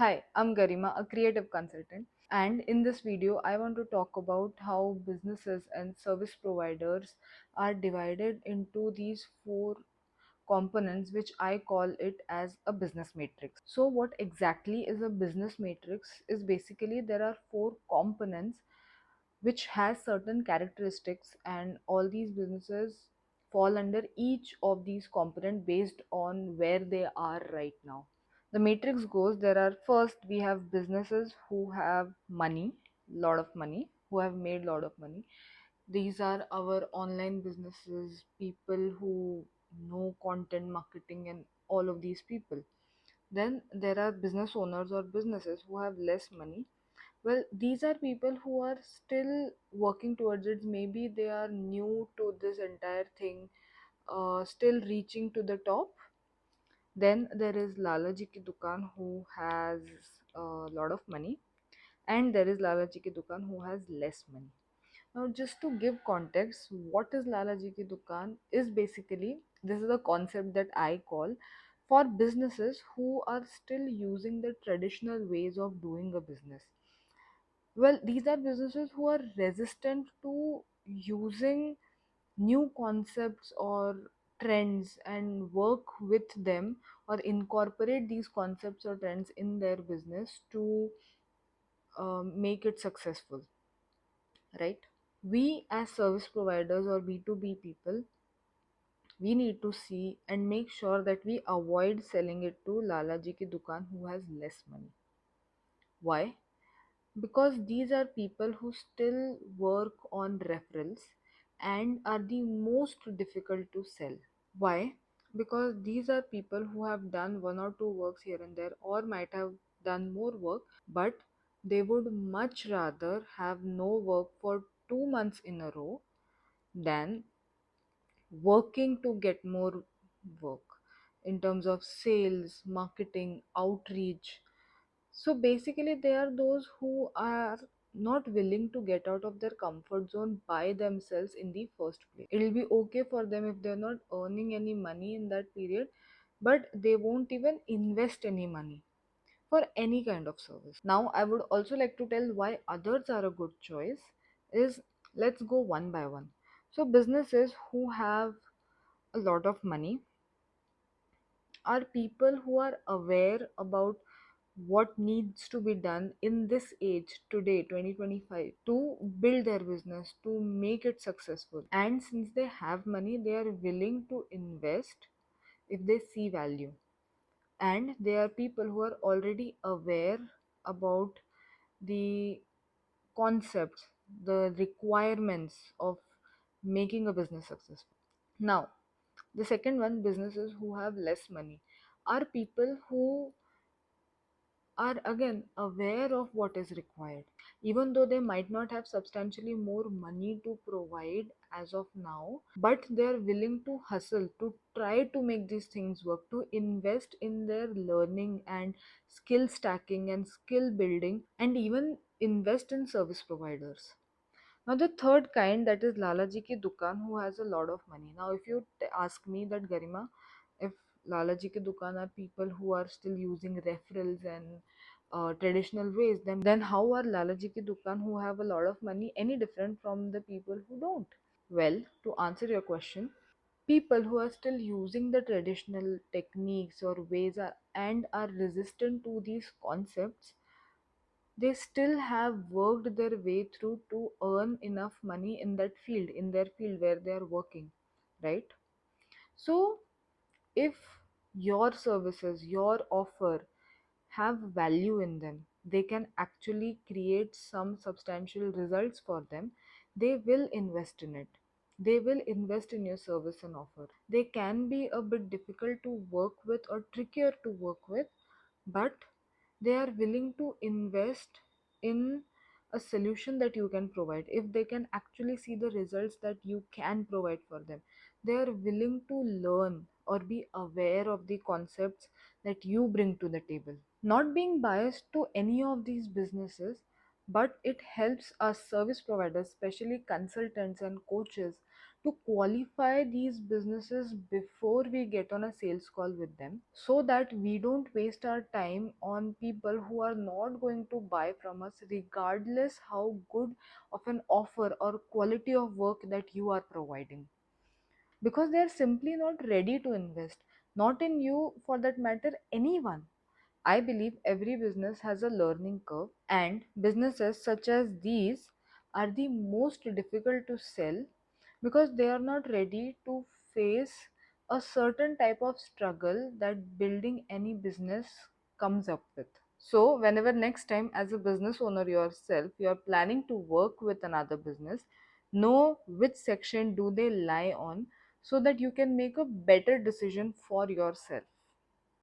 Hi, I'm Garima, a creative consultant, and in this video, I want to talk about how businesses and service providers are divided into these four components, which I call it as a business matrix. So, what exactly is a business matrix? Is basically there are four components which has certain characteristics, and all these businesses fall under each of these components based on where they are right now. The matrix goes, there are, first we have businesses who have money, lot of money, who have made lot of money. These are our online businesses, people who know content marketing and all of these people. Then there are business owners or businesses who have less money. Well, these are people who are still working towards it. Maybe they are new to this entire thing, still reaching to the top. Then there is Lala Ji Ki Dukan, who has a lot of money, and there is Lala Ji Ki Dukan who has less money. Now, just to give context, what is Lala Ji Ki Dukan is basically, this is a concept that I call for businesses who are still using the traditional ways of doing a business. Well, these are businesses who are resistant to using new concepts or trends and work with them or incorporate these concepts or trends in their business to make it successful, right? We as service providers or B2B people, we need to see and make sure that we avoid selling it to Lala Ji ki Dukan who has less money. Why? Because these are people who still work on referrals and are the most difficult to sell. Why? Because these are people who have done one or two works here and there, or might have done more work, but they would much rather have no work for 2 months in a row than working to get more work in terms of sales, marketing, outreach. So basically, they are those who are not willing to get out of their comfort zone by themselves in the first place. It'll be okay for them if they're not earning any money in that period, but they won't even invest any money for any kind of service. Now, I would also like to tell why others are a good choice. Is let's go one by one. So, businesses who have a lot of money are people who are aware about what needs to be done in this age today 2025 to build their business, to make it successful. And since they have money, they are willing to invest if they see value. And they are people who are already aware about the concepts, the requirements of making a business successful. Now, the second one, businesses who have less money, are people who are again aware of what is required, even though they might not have substantially more money to provide as of now, but they are willing to hustle to try to make these things work, to invest in their learning and skill stacking and skill building, and even invest in service providers. Now, the third kind, that is Lalaji ki Dukan, who has a lot of money. Now, if you ask me that, Garima, if Lalaji ki Dukan are people who are still using referrals and traditional ways, then how are Lalaji ki Dukan who have a lot of money any different from the people who don't? Well, to answer your question, people who are still using the traditional techniques or ways and are resistant to these concepts, they still have worked their way through to earn enough money in that field, in their field where they are working, right? So, if your services, your offer have value in them, they can actually create some substantial results for them, they will invest in it. They will invest in your service and offer. They can be a bit difficult to work with or trickier to work with, but they are willing to invest in a solution that you can provide. If they can actually see the results that you can provide for them, they are willing to learn or be aware of the concepts that you bring to the table. Not being biased to any of these businesses, but it helps us service providers, especially consultants and coaches, to qualify these businesses before we get on a sales call with them, so that we don't waste our time on people who are not going to buy from us regardless how good of an offer or quality of work that you are providing, because they are simply not ready to invest, not in you, for that matter anyone. I believe every business has a learning curve, and businesses such as these are the most difficult to sell because they are not ready to face a certain type of struggle that building any business comes up with. So, whenever next time, as a business owner yourself, you are planning to work with another business, know which section do they lie on so that you can make a better decision for yourself.